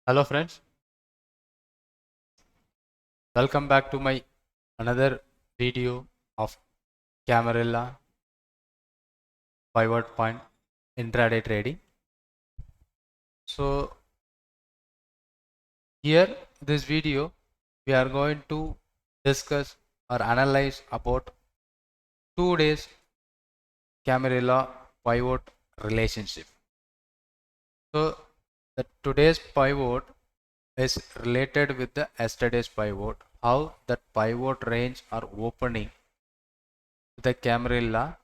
Hello friends, welcome back to my another video of Camarilla pivot point intraday trading. So here this video we are going to discuss or analyze about 2 days Camarilla pivot relationship. So the today's pivot is related with the yesterday's pivot, how that pivot range are opening the Camarilla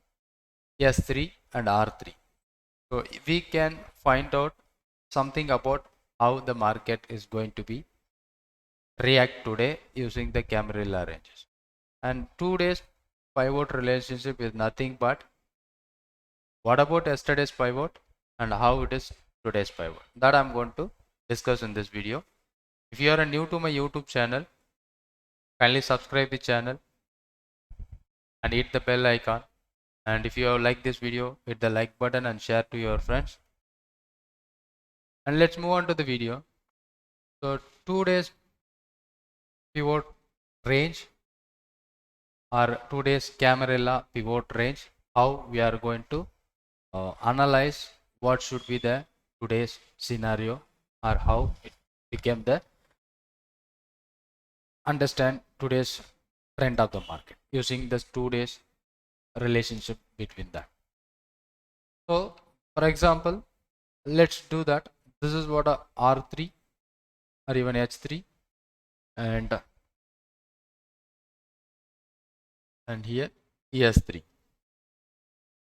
S3 and R3. So we can find out something about how the market is going to be react today using the Camarilla ranges. And 2 days pivot relationship is nothing but what about yesterday's pivot and how it is today's pivot. That I'm going to discuss in this video. If you are new to my YouTube channel, kindly subscribe the channel and hit the bell icon. And if you have liked this video, hit the like button and share to your friends. And let's move on to the video. So 2 days pivot range or 2 days Camarilla pivot range, how we are going to analyze what should be the today's scenario or how it became the understand today's trend of the market using this 2 days relationship between that. So for example, let's do that. This is what a R3 or even H3 and here ES3.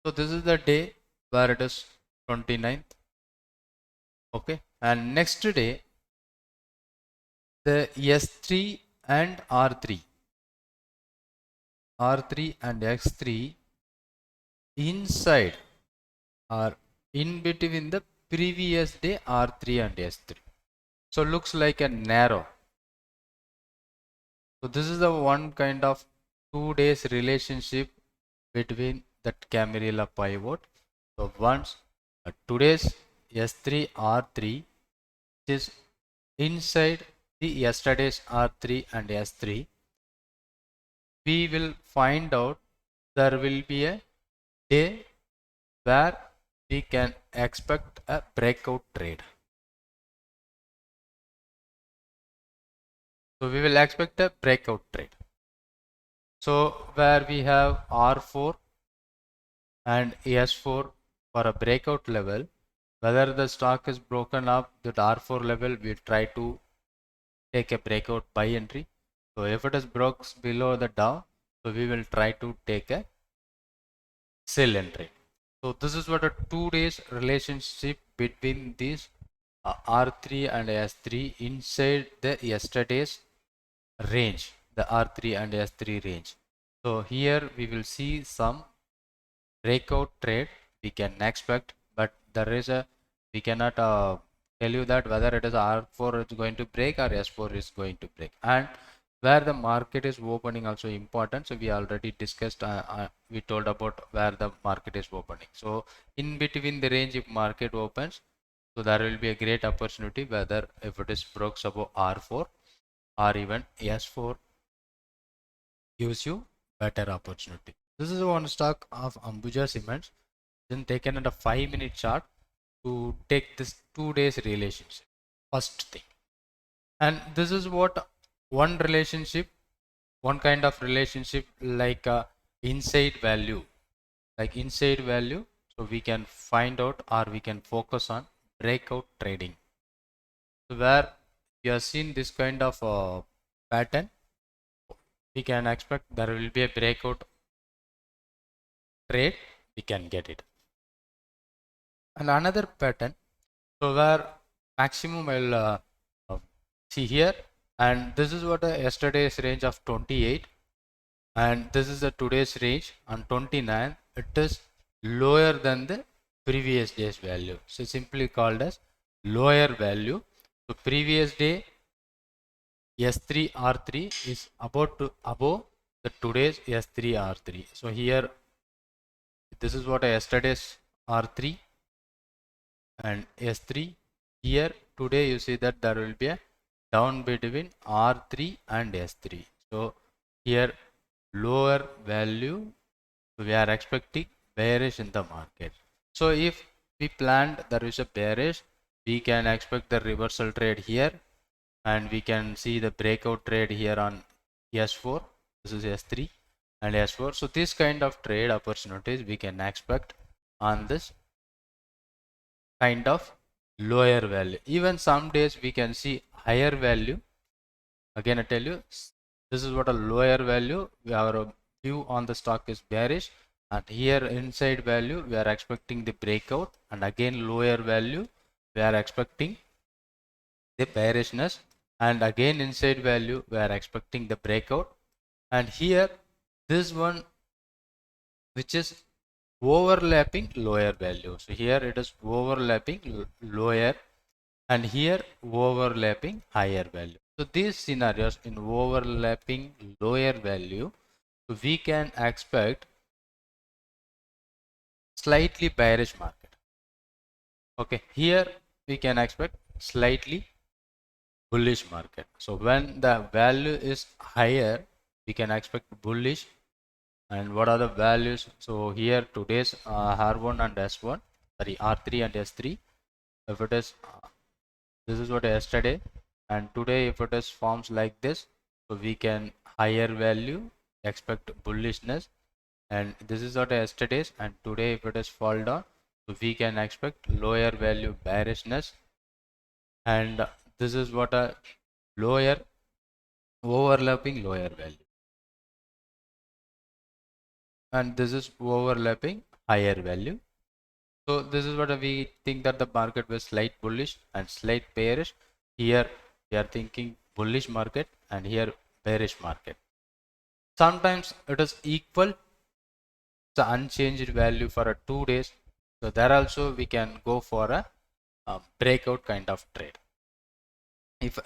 So this is the day where it is 29th. Okay, and next day the S3 and R3 and X3 inside or in between the previous day R3 and S3. So looks like a narrow. So this is the one kind of 2 days relationship between that Camarilla pivot. So once today's S3 R3 is inside the yesterday's R3 and S3, we will find out there will be a day where we can expect a breakout trade. So we will expect a breakout trade. So where we have R4 and S4 for a breakout level, whether the stock is broken up that R4 level, we try to take a breakout buy entry. So if it is broke below the down, so we will try to take a sell entry. So this is what a 2 days relationship between these R3 and S3 inside the yesterday's range, the R3 and S3 range. So here we will see some breakout trade we can expect, but there is a we cannot tell you that whether it is R4 is going to break or S4 is going to break, and where the market is opening also important. So we already discussed we told about where the market is opening. So in between the range, if market opens, so there will be a great opportunity whether if it is broke above R4 or even S4 gives you better opportunity. This is one stock of Ambuja Cements, then taken at a 5-minute chart to take this 2 days relationship. First thing, and this is what one relationship, one kind of relationship like inside value, So we can find out or we can focus on breakout trading. So where you have seen this kind of pattern, we can expect there will be a breakout trade, we can get it. And another pattern, so where maximum will see here, and this is what yesterday's range of 28, and this is the today's range on 29. It is lower than the previous day's value, so simply called as lower value. So previous day S3 R3 is about to above the today's S3 R3. So here this is what yesterday's R3 and S3 here today you see that there will be a down between R3 and S3. So here lower value, we are expecting bearish in the market. So if we planned there is a bearish, we can expect the reversal trade here, and we can see the breakout trade here on S4. This is S3 and S4. So this kind of trade opportunities we can expect on this kind of lower value. Even some days we can see higher value. Again I tell you, this is what a lower value. Our view on the stock is bearish, and here inside value we are expecting the breakout, and again lower value we are expecting the bearishness, and again inside value we are expecting the breakout. And here this one which is overlapping lower value. So here it is overlapping lower, and here overlapping higher value. So these scenarios in overlapping lower value, so we can expect slightly bearish market. Okay, here we can expect slightly bullish market. So when the value is higher, we can expect bullish. And what are the values? So here today's R1 and S1, sorry, R3 and S3. If it is this is what yesterday, and today if it is forms like this, so we can higher value expect bullishness, and this is what yesterday's, and today if it is fall down, so we can expect lower value bearishness, and this is what a lower overlapping lower value, and this is overlapping higher value. So this is what we think that the market was slight bullish and slight bearish. Here we are thinking bullish market, and here bearish market. Sometimes it is equal, the unchanged value for a 2 days. So there also we can go for a breakout kind of trade. If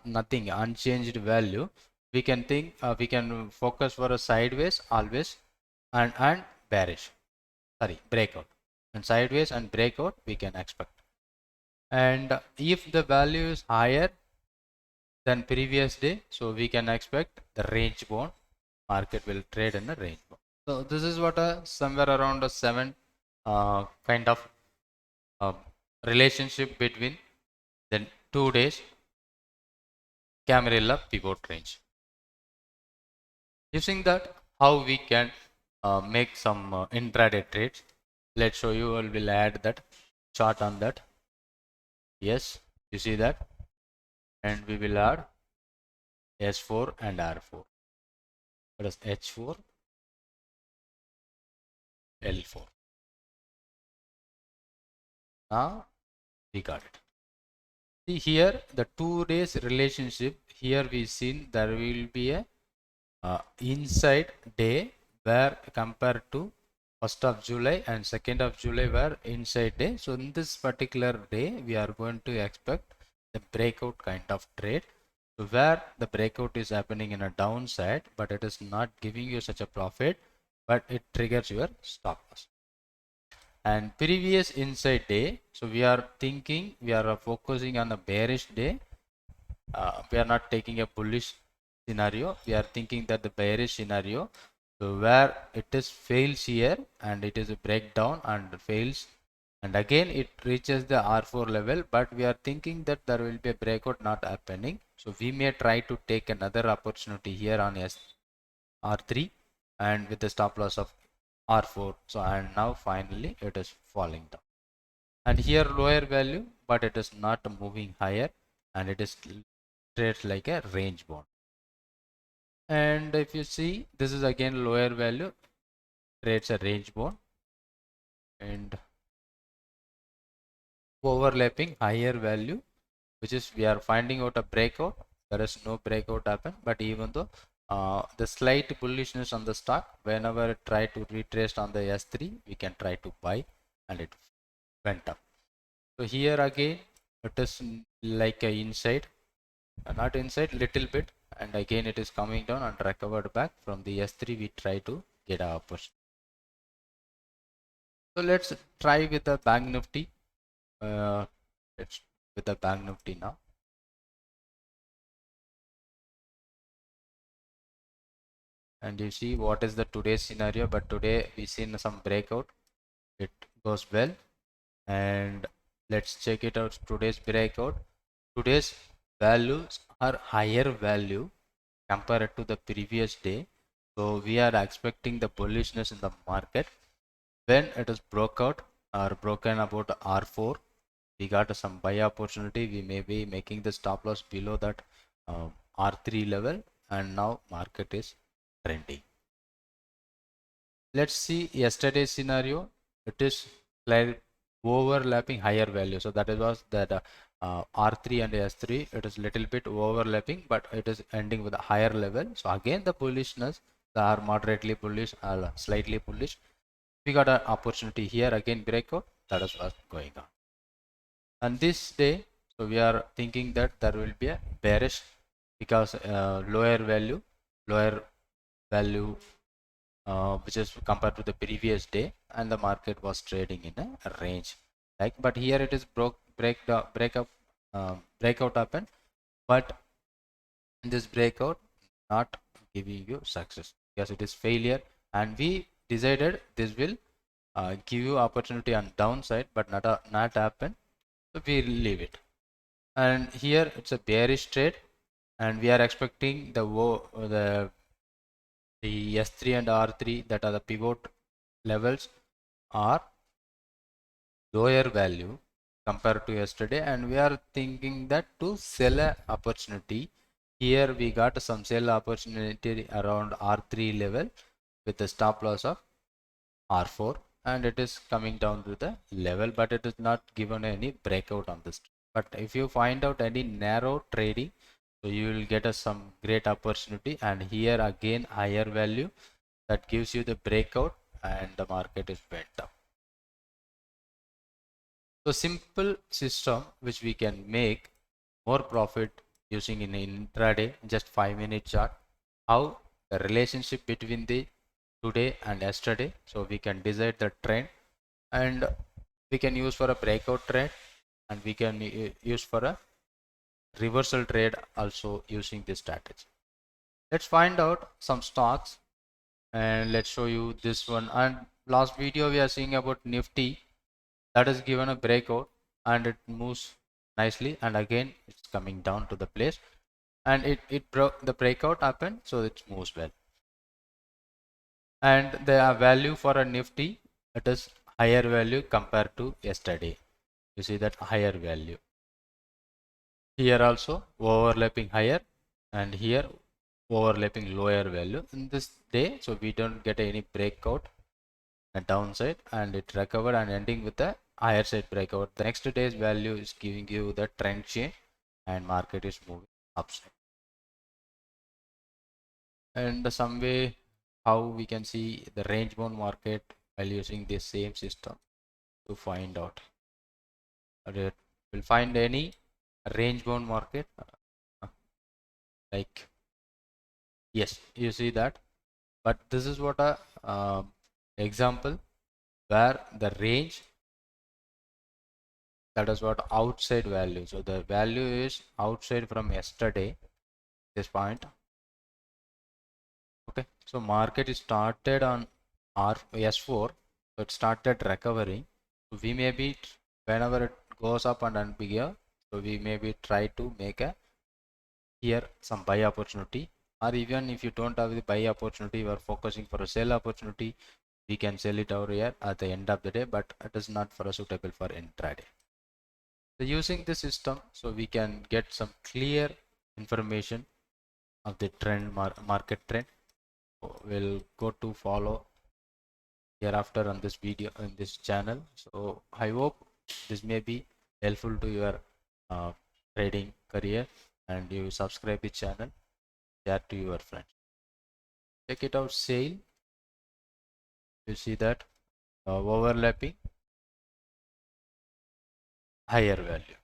nothing unchanged value, we can think we can focus for a sideways always, and bearish, sorry, breakout, and sideways and breakout we can expect. And if the value is higher than previous day, so we can expect the range bound market will trade in a range bound. So this is what a somewhere around a 7 kind of relationship between the 2 days Camarilla pivot range. Using that, how we can make some intraday trades. Let's show you. I will add that chart on that. Yes, you see that, and we will add S4 and R4. That is H4, L4. Now we got it. See here the 2 days relationship. Here we seen there will be a inside day where compared to 1st of July and 2nd of July were inside day. So in this particular day we are going to expect the breakout kind of trade. So where the breakout is happening in a downside, but it is not giving you such a profit, but it triggers your stop loss. And previous inside day, so we are thinking we are focusing on the bearish day. We are not taking a bullish scenario. We are thinking that the bearish scenario, so where it is fails here and it is a breakdown and fails, and again it reaches the R4 level, but we are thinking that there will be a breakout not happening. So we may try to take another opportunity here on R3 and with the stop loss of R4. So and now finally it is falling down, and here lower value, but it is not moving higher, and it is trades like a range bound. And if you see, this is again lower value, trades a range bound, and overlapping higher value, which is we are finding out a breakout. There is no breakout happen, but even though the slight bullishness on the stock, whenever it try to retrace on the S3, we can try to buy, and it went up. So here again it is like a inside, not inside, little bit, and again it is coming down and recovered back from the S3. We try to get our push. So let's try with the bank nifty. Let's with the Bank Nifty now. And you see what is the today's scenario, but today we seen some breakout. It goes well, and let's check it out. Today's breakout, today's values are higher value compared to the previous day, so we are expecting the bullishness in the market. When it is broke out or broken about R4, we got some buy opportunity. We may be making the stop loss below that R3 level, and now market is trending. Let's see yesterday's scenario. It is like overlapping higher value, so that was that R3 and S3. It is little bit overlapping, but it is ending with a higher level. So again the bullishness, they are moderately bullish or slightly bullish. We got an opportunity here, again breakout. That is what's going on. And this day, so we are thinking that there will be a bearish, because lower value which is compared to the previous day, and the market was trading in a range, like, but here it is breakout happened, but in this breakout not giving you success because it is failure, and we decided this will give you opportunity on downside, but not happen, so we leave it. And here it's a bearish trade, and we are expecting the S3 and R3, that are the pivot levels, are lower value compared to yesterday, and we are thinking that to sell a opportunity. Here we got some sell opportunity around R3 level with a stop loss of R4, and it is coming down to the level, but it is not given any breakout on this. But if you find out any narrow trading, so you will get some great opportunity, and here again higher value that gives you the breakout, and the market is went up. So simple system which we can make more profit using in intraday, just 5-minute chart. How the relationship between the today and yesterday, so we can decide the trend, and we can use for a breakout trade, and we can use for a reversal trade also using this strategy. Let's find out some stocks, and let's show you this one. And last video we are seeing about Nifty, that is given a breakout, and it moves nicely, and again it's coming down to the place, and it broke the breakout happened, so it moves well. And the value for a Nifty, it is higher value compared to yesterday. You see that higher value. Here also overlapping higher, and here overlapping lower value in this day, so we don't get any breakout and downside, and it recovered and ending with a higher side breakout. The next day's value is giving you the trend change, and market is moving upside. And some way how we can see the range bound market while using this same system to find out. We'll find any range bound market, like, yes, you see that, but this is what a example where the range, that is what outside value, so the value is outside from yesterday, this point. Okay, so market is started on S4, so it started recovering, so we may be, whenever it goes up and bigger, so we maybe try to make a here some buy opportunity, or even if you don't have the buy opportunity, you are focusing for a sell opportunity, we can sell it over here at the end of the day, but it is not for a suitable for intraday. So using this system, so we can get some clear information of the trend, market trend. We'll go to follow hereafter on this video, on this channel. So I hope this may be helpful to your trading career, and you subscribe the channel, share to your friends. Check it out, sale. You see that overlapping higher value,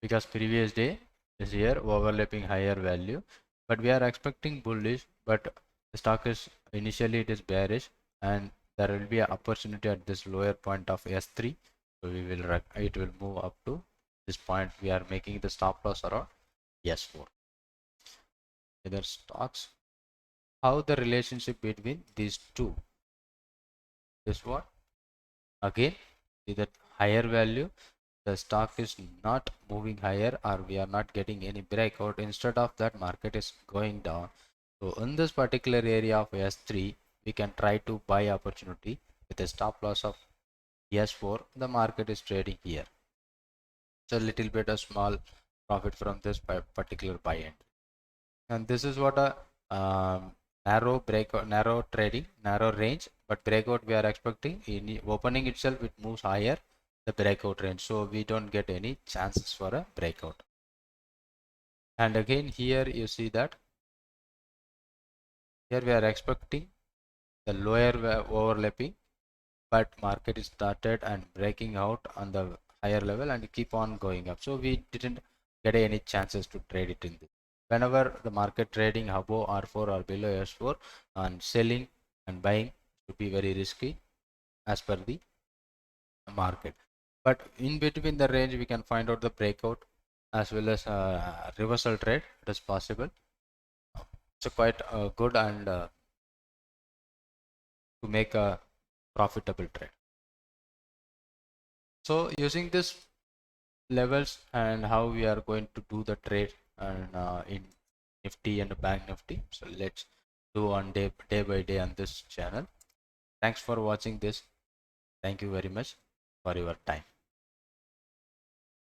because previous day is here overlapping higher value, but we are expecting bullish, but the stock is initially it is bearish, and there will be an opportunity at this lower point of S3, so it will move up to this point we are making the stop loss around S4. Other stocks, how the relationship between these two is what? Again, see that higher value, the stock is not moving higher, or we are not getting any breakout. Instead of that, market is going down. So in this particular area of S3, we can try to buy opportunity with a stop loss of S4. The market is trading here. So a little bit of small profit from this particular buy entry. And this is what a narrow breakout, narrow trading, narrow range, but breakout we are expecting. In opening itself, it moves higher the breakout range, so we don't get any chances for a breakout. And again here you see that here we are expecting the lower overlapping, but market is started and breaking out on the higher level and keep on going up, so we didn't get any chances to trade it in this. Whenever the market trading above R4 or below S4, and selling and buying should be very risky as per the market. But in between the range we can find out the breakout as well as reversal trade. It is possible. It's quite good and to make a profitable trade. So using this levels and how we are going to do the trade and in Nifty and Bank Nifty, so let's do on day by day on this channel. Thanks for watching this. Thank you very much for your time.